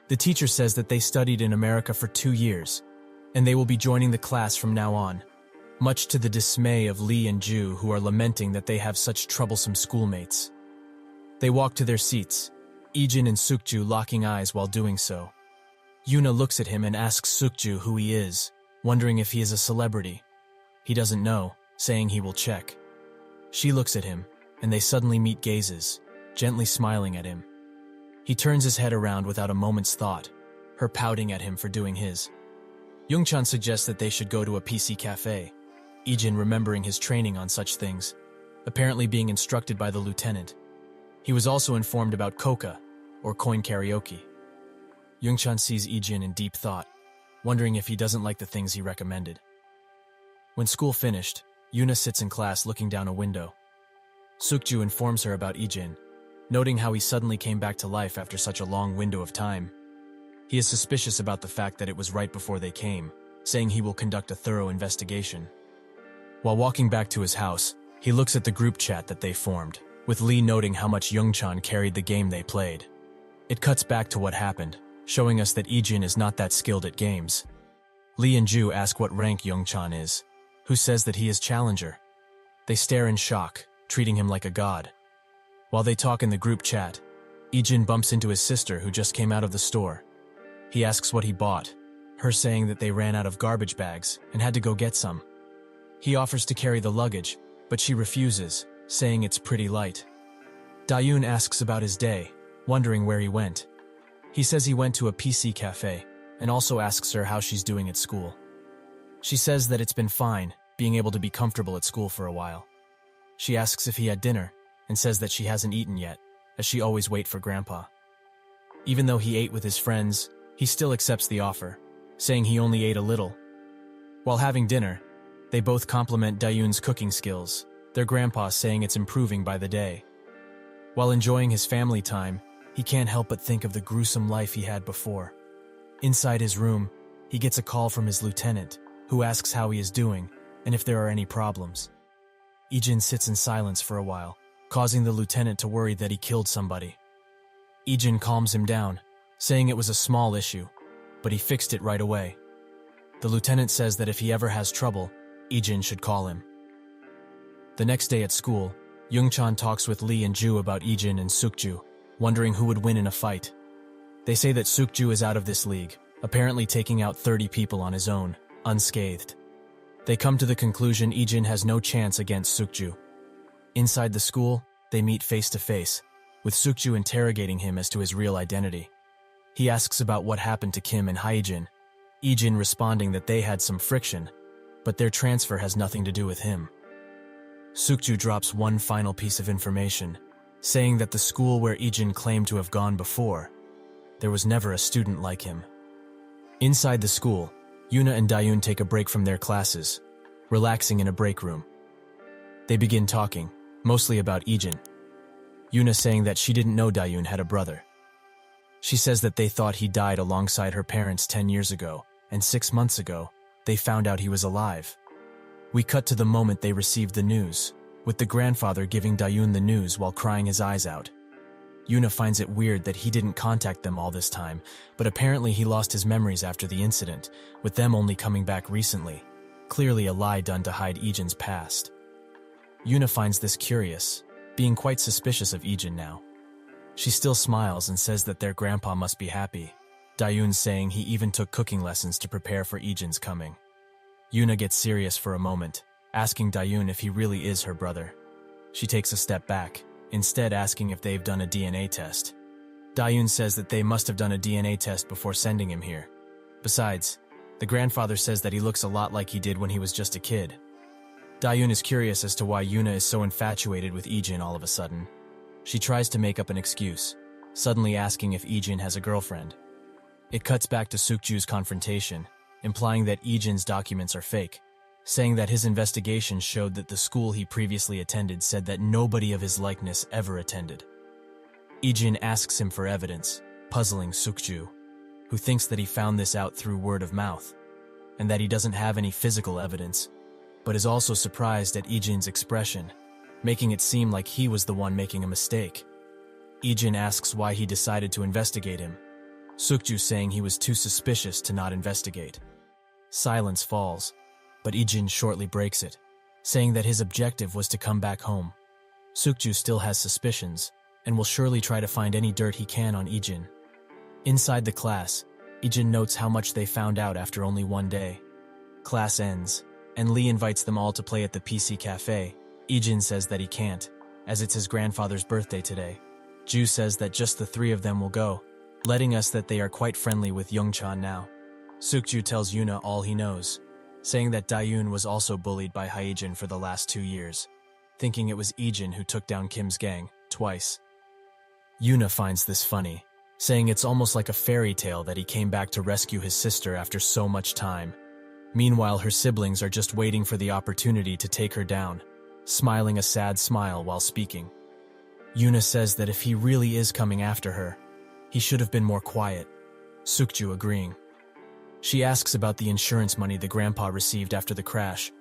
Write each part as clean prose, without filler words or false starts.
The teacher says that they studied in America for 2 years, and they will be joining the class from now on, much to the dismay of Lee and Ju, who are lamenting that they have such troublesome schoolmates. They walk to their seats, Ijin and Sukju locking eyes while doing so. Yuna looks at him and asks Sukju who he is, wondering if he is a celebrity. He doesn't know, saying he will check. She looks at him, and they suddenly meet gazes, gently smiling at him. He turns his head around without a moment's thought, her pouting at him for doing his. Youngchan suggests that they should go to a PC cafe, Ijin remembering his training on such things, apparently being instructed by the lieutenant. He was also informed about Koka, or coin karaoke. Youngchan sees Ijin in deep thought, wondering if he doesn't like the things he recommended. When school finished, Yuna sits in class looking down a window. Sukju informs her about Ijin, noting how he suddenly came back to life after such a long window of time. He is suspicious about the fact that it was right before they came, saying he will conduct a thorough investigation. While walking back to his house, he looks at the group chat that they formed, with Lee noting how much Youngchan carried the game they played. It cuts back to what happened, showing us that Ijin is not that skilled at games. Lee and Ju ask what rank Youngchan is, who says that he is challenger. They stare in shock, treating him like a god. While they talk in the group chat, Ijin bumps into his sister who just came out of the store. He asks what he bought, her saying that they ran out of garbage bags and had to go get some. He offers to carry the luggage, but she refuses, saying it's pretty light. Dayun asks about his day, wondering where he went. He says he went to a PC cafe, and also asks her how she's doing at school. She says that it's been fine, being able to be comfortable at school for a while. She asks if he had dinner, and says that she hasn't eaten yet, as she always waits for Grandpa. Even though he ate with his friends, he still accepts the offer, saying he only ate a little. While having dinner, they both compliment Dayun's cooking skills, their grandpa saying it's improving by the day. While enjoying his family time, he can't help but think of the gruesome life he had before. Inside his room, he gets a call from his lieutenant, who asks how he is doing and if there are any problems. Ijin sits in silence for a while, causing the lieutenant to worry that he killed somebody. Ijin calms him down, saying it was a small issue, but he fixed it right away. The lieutenant says that if he ever has trouble, Ijin should call him. The next day at school, Youngchan talks with Lee and Ju about Ijin and Sukju, wondering who would win in a fight. They say that Sukju is out of this league, apparently taking out 30 people on his own, unscathed. They come to the conclusion Ijin has no chance against Sukju. Inside the school, they meet face to face, with Sukju interrogating him as to his real identity. He asks about what happened to Kim and Haijin, Ijin responding that they had some friction, but their transfer has nothing to do with him. Sukju drops one final piece of information, saying that the school where Ijin claimed to have gone before, there was never a student like him. Inside the school, Yuna and Dayun take a break from their classes, relaxing in a break room. They begin talking, mostly about Ijin. Yuna saying that she didn't know Dayun had a brother. She says that they thought he died alongside her parents 10 years ago, and 6 months ago, they found out he was alive. We cut to the moment they received the news, with the grandfather giving Dayun the news while crying his eyes out. Yuna finds it weird that he didn't contact them all this time, but apparently he lost his memories after the incident, with them only coming back recently, clearly a lie done to hide Ijin's past. Yuna finds this curious, being quite suspicious of Ijin now. She still smiles and says that their grandpa must be happy, Dayun saying he even took cooking lessons to prepare for Ijin's coming. Yuna gets serious for a moment, asking Dayun if he really is her brother. She takes a step back, instead asking if they've done a DNA test. Dayun says that they must have done a DNA test before sending him here. Besides, the grandfather says that he looks a lot like he did when he was just a kid. Dayun is curious as to why Yuna is so infatuated with Ijin all of a sudden. She tries to make up an excuse, suddenly asking if Ijin has a girlfriend. It cuts back to Sukju's confrontation, implying that Ijin's documents are fake, saying that his investigation showed that the school he previously attended said that nobody of his likeness ever attended. Ijin asks him for evidence, puzzling Sukju, who thinks that he found this out through word of mouth, and that he doesn't have any physical evidence, but is also surprised at Ijin's expression, making it seem like he was the one making a mistake. Ijin asks why he decided to investigate him. Sukju saying he was too suspicious to not investigate. Silence falls, but Ijin shortly breaks it, saying that his objective was to come back home. Sukju still has suspicions, and will surely try to find any dirt he can on Ijin. Inside the class, Ijin notes how much they found out after only one day. Class ends, and Lee invites them all to play at the PC cafe. Ijin says that he can't, as it's his grandfather's birthday today. Ju says that just the three of them will go, letting us that they are quite friendly with Youngchan now. Sukju tells Yuna all he knows, saying that Dayun was also bullied by Haijin for the last 2 years, thinking it was Ijin who took down Kim's gang, twice. Yuna finds this funny, saying it's almost like a fairy tale that he came back to rescue his sister after so much time. Meanwhile, her siblings are just waiting for the opportunity to take her down, smiling a sad smile while speaking. Yuna says that if he really is coming after her, he should have been more quiet, Sukju agreeing. She asks about the insurance money the grandpa received after the crash,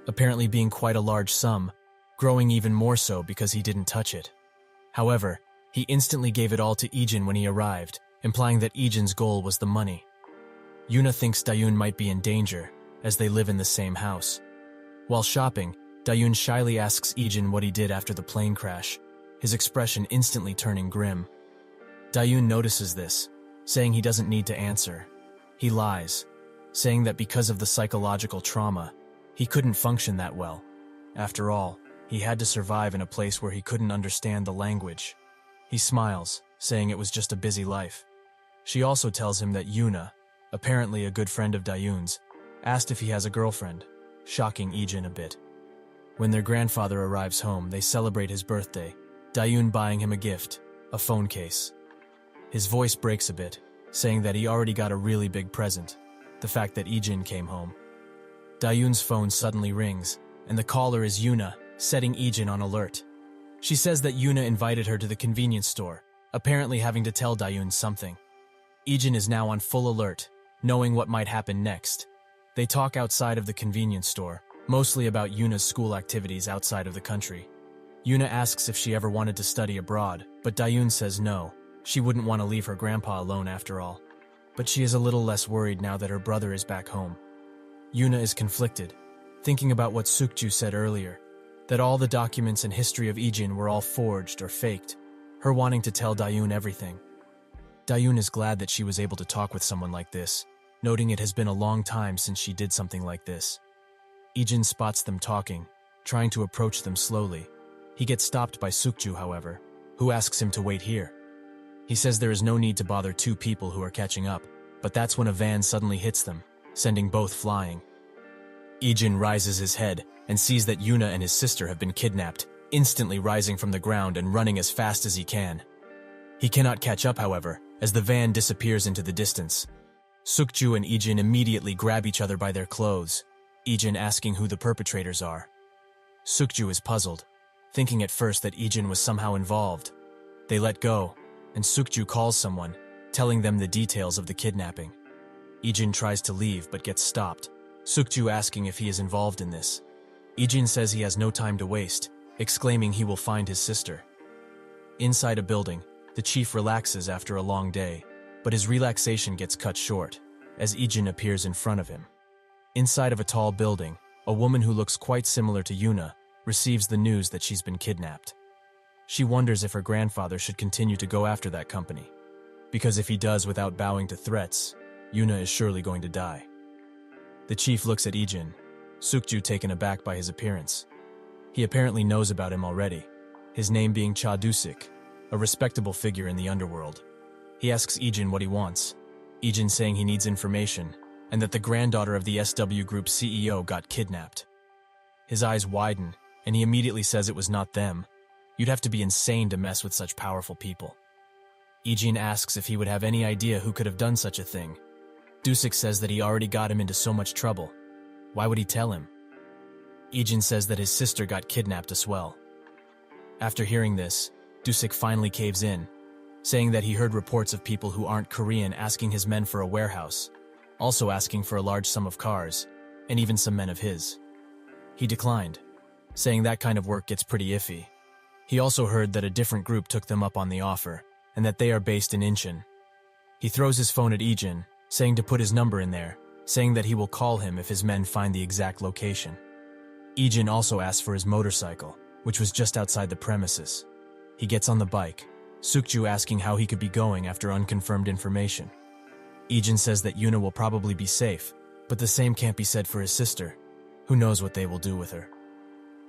apparently being quite a large sum, growing even more so because he didn't touch it. However, he instantly gave it all to Ijin when he arrived, implying that Ijin's goal was the money. Yuna thinks Dayun might be in danger, as they live in the same house. While shopping, Dayun shyly asks Ijin what he did after the plane crash, his expression instantly turning grim. Dayun notices this, saying he doesn't need to answer. He lies, saying that because of the psychological trauma, he couldn't function that well. After all, he had to survive in a place where he couldn't understand the language. He smiles, saying it was just a busy life. She also tells him that Yuna, apparently a good friend of Dayun's, asked if he has a girlfriend, shocking Ijin a bit. When their grandfather arrives home, they celebrate his birthday, Dayun buying him a gift, a phone case. His voice breaks a bit, saying that he already got a really big present, the fact that Ijin came home. Dayun's phone suddenly rings, and the caller is Yuna, setting Ijin on alert. She says that Yuna invited her to the convenience store, apparently having to tell Dayun something. Ijin is now on full alert, knowing what might happen next. They talk outside of the convenience store, mostly about Yuna's school activities outside of the country. Yuna asks if she ever wanted to study abroad, but Dayun says no, she wouldn't want to leave her grandpa alone after all. But she is a little less worried now that her brother is back home. Yuna is conflicted, thinking about what Sukju said earlier, that all the documents and history of Ijin were all forged or faked, her wanting to tell Dayun everything. Dayun is glad that she was able to talk with someone like this, noting it has been a long time since she did something like this. Ijin spots them talking, trying to approach them slowly. He gets stopped by Sukju, however, who asks him to wait here. He says there is no need to bother two people who are catching up, but that's when a van suddenly hits them, sending both flying. Ijin rises his head and sees that Yuna and his sister have been kidnapped, instantly rising from the ground and running as fast as he can. He cannot catch up, however, as the van disappears into the distance. Sukju and Ijin immediately grab each other by their clothes, Ijin asking who the perpetrators are. Sukju is puzzled, thinking at first that Ijin was somehow involved. They let go, and Sukju calls someone, telling them the details of the kidnapping. Ijin tries to leave but gets stopped, Sukju asking if he is involved in this. Ijin says he has no time to waste, exclaiming he will find his sister. Inside a building, the chief relaxes after a long day, but his relaxation gets cut short, as Ijin appears in front of him. Inside of a tall building, a woman who looks quite similar to Yuna receives the news that she's been kidnapped. She wonders if her grandfather should continue to go after that company, because if he does without bowing to threats, Yuna is surely going to die. The chief looks at Ijin, Sukju taken aback by his appearance. He apparently knows about him already, his name being Cha Dusik, a respectable figure in the underworld. He asks Ijin what he wants, Ijin saying he needs information, and that the granddaughter of the SW Group CEO got kidnapped. His eyes widen, and he immediately says it was not them. You'd have to be insane to mess with such powerful people. Ijin asks if he would have any idea who could have done such a thing. Dusik says that he already got him into so much trouble. Why would he tell him? Ijin says that his sister got kidnapped as well. After hearing this, Dusik finally caves in, saying that he heard reports of people who aren't Korean asking his men for a warehouse, also asking for a large sum of cars, and even some men of his. He declined, saying that kind of work gets pretty iffy. He also heard that a different group took them up on the offer, and that they are based in Incheon. He throws his phone at Ijin, saying to put his number in there, saying that he will call him if his men find the exact location. Ijin also asks for his motorcycle, which was just outside the premises. He gets on the bike, Sukju asking how he could be going after unconfirmed information. Ijin says that Yuna will probably be safe, but the same can't be said for his sister. Who knows what they will do with her?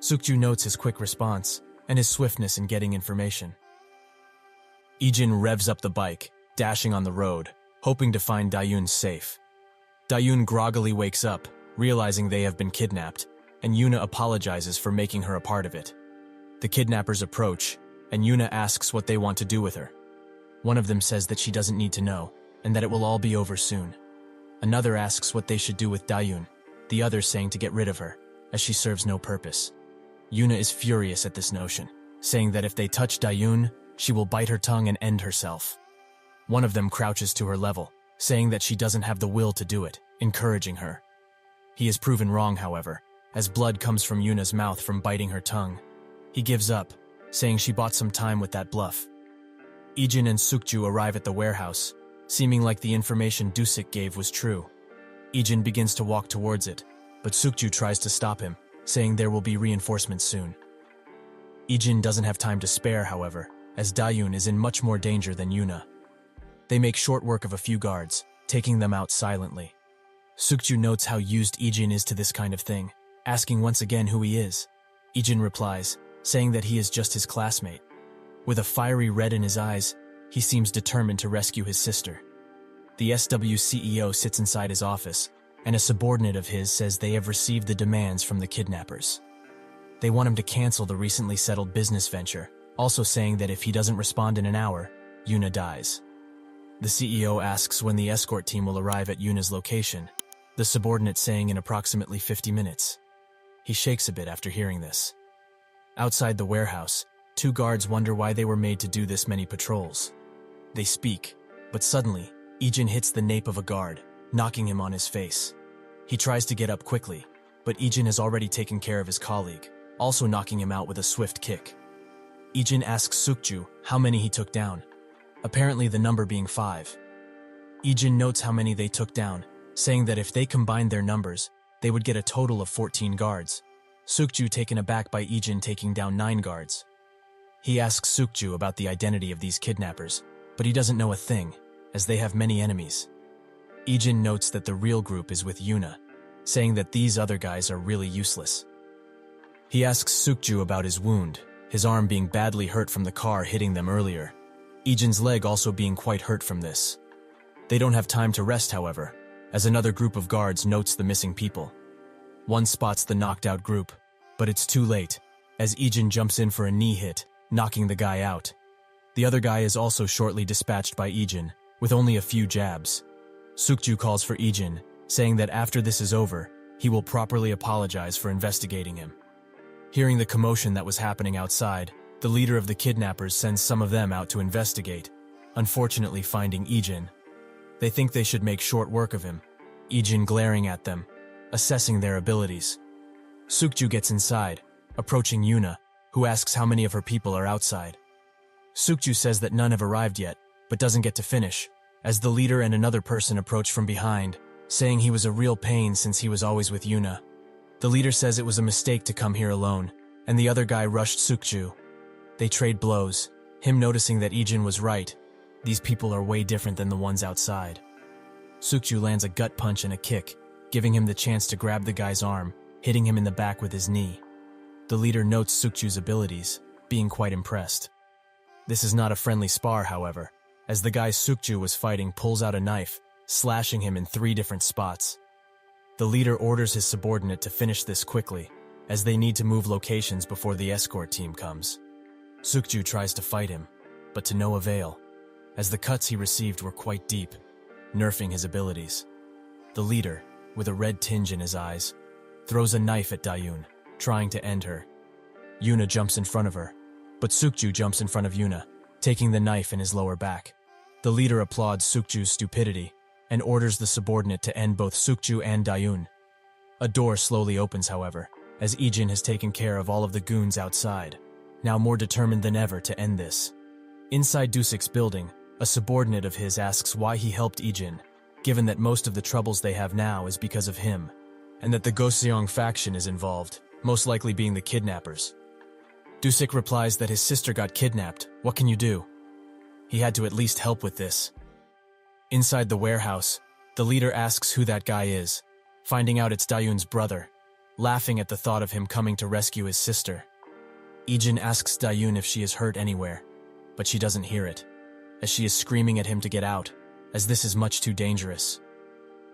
Sukju notes his quick response and his swiftness in getting information. Ijin revs up the bike, dashing on the road, hoping to find Dayun safe. Dayun groggily wakes up, realizing they have been kidnapped, and Yuna apologizes for making her a part of it. The kidnappers approach, and Yuna asks what they want to do with her. One of them says that she doesn't need to know, and that it will all be over soon. Another asks what they should do with Dayun, the other saying to get rid of her, as she serves no purpose. Yuna is furious at this notion, saying that if they touch Dayun, she will bite her tongue and end herself. One of them crouches to her level, saying that she doesn't have the will to do it, encouraging her. He is proven wrong, however, as blood comes from Yuna's mouth from biting her tongue. He gives up, saying she bought some time with that bluff. Ijin and Sukju arrive at the warehouse, seeming like the information Dusik gave was true. Ijin begins to walk towards it, but Sukju tries to stop him, saying there will be reinforcements soon. Ijin doesn't have time to spare, however, as Dayun is in much more danger than Yuna. They make short work of a few guards, taking them out silently. Sukju notes how used Ijin is to this kind of thing, asking once again who he is. Ijin replies, saying that he is just his classmate. With a fiery red in his eyes, he seems determined to rescue his sister. The SW CEO sits inside his office, and a subordinate of his says they have received the demands from the kidnappers. They want him to cancel the recently settled business venture, also saying that if he doesn't respond in an hour, Yuna dies. The CEO asks when the escort team will arrive at Yuna's location, the subordinate saying in approximately 50 minutes. He shakes a bit after hearing this. Outside the warehouse, two guards wonder why they were made to do this many patrols. They speak, but suddenly, Ijin hits the nape of a guard, knocking him on his face. He tries to get up quickly, but Ijin has already taken care of his colleague, also knocking him out with a swift kick. Ijin asks Sukju how many he took down, apparently the number being 5. Ijin notes how many they took down, saying that if they combined their numbers, they would get a total of 14 guards. Sukju taken aback by Ijin taking down 9 guards. He asks Sukju about the identity of these kidnappers, but he doesn't know a thing, as they have many enemies. Ijin notes that the real group is with Yuna, saying that these other guys are really useless. He asks Sukju about his wound, his arm being badly hurt from the car hitting them earlier. Ijin's leg also being quite hurt from this. They don't have time to rest, however, as another group of guards notes the missing people. One spots the knocked out group, but it's too late, as Ijin jumps in for a knee hit, knocking the guy out. The other guy is also shortly dispatched by Ijin, with only a few jabs. Sukju calls for Ijin, saying that after this is over, he will properly apologize for investigating him. Hearing the commotion that was happening outside, the leader of the kidnappers sends some of them out to investigate, unfortunately finding Ijin. They think they should make short work of him, Ijin glaring at them, assessing their abilities. Sukju gets inside, approaching Yuna, who asks how many of her people are outside. Sukju says that none have arrived yet, but doesn't get to finish, as the leader and another person approach from behind, saying he was a real pain since he was always with Yuna. The leader says it was a mistake to come here alone, and the other guy rushed Sukju. They trade blows, him noticing that Ijin was right. These people are way different than the ones outside. Sukju lands a gut punch and a kick, giving him the chance to grab the guy's arm, hitting him in the back with his knee. The leader notes Sukju's abilities, being quite impressed. This is not a friendly spar, however, as the guy Sukju was fighting pulls out a knife, slashing him in 3 different spots. The leader orders his subordinate to finish this quickly, as they need to move locations before the escort team comes. Sukju tries to fight him, but to no avail, as the cuts he received were quite deep, nerfing his abilities. The leader, with a red tinge in his eyes, throws a knife at Dayun, trying to end her. Yuna jumps in front of her, but Sukju jumps in front of Yuna, taking the knife in his lower back. The leader applauds Sukju's stupidity and orders the subordinate to end both Sukju and Dayun. A door slowly opens, however, as Ijin has taken care of all of the goons outside, now more determined than ever to end this. Inside Dusik's building, A subordinate of his asks why he helped Ijin, given that most of the troubles they have now is because of him, and that the Goseong faction is involved, most likely being the kidnappers. Dusik replies that his sister got kidnapped. What can you do? He had to at least help with this. Inside the warehouse, the leader asks who that guy is, finding out it's Dayun's brother, laughing at the thought of him coming to rescue his sister. Ijin asks Dayun if she is hurt anywhere, but she doesn't hear it, as she is screaming at him to get out, as this is much too dangerous.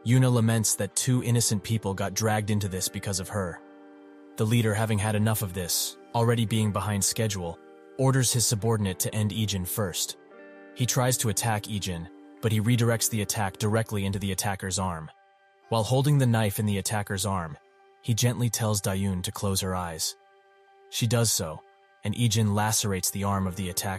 Yuna laments that 2 innocent people got dragged into this because of her. The leader, having had enough of this, already being behind schedule, orders his subordinate to end Ijin first. He tries to attack Ijin, but he redirects the attack directly into the attacker's arm. While holding the knife in the attacker's arm, he gently tells Dayun to close her eyes. She does so, and Ijin lacerates the arm of the attacker.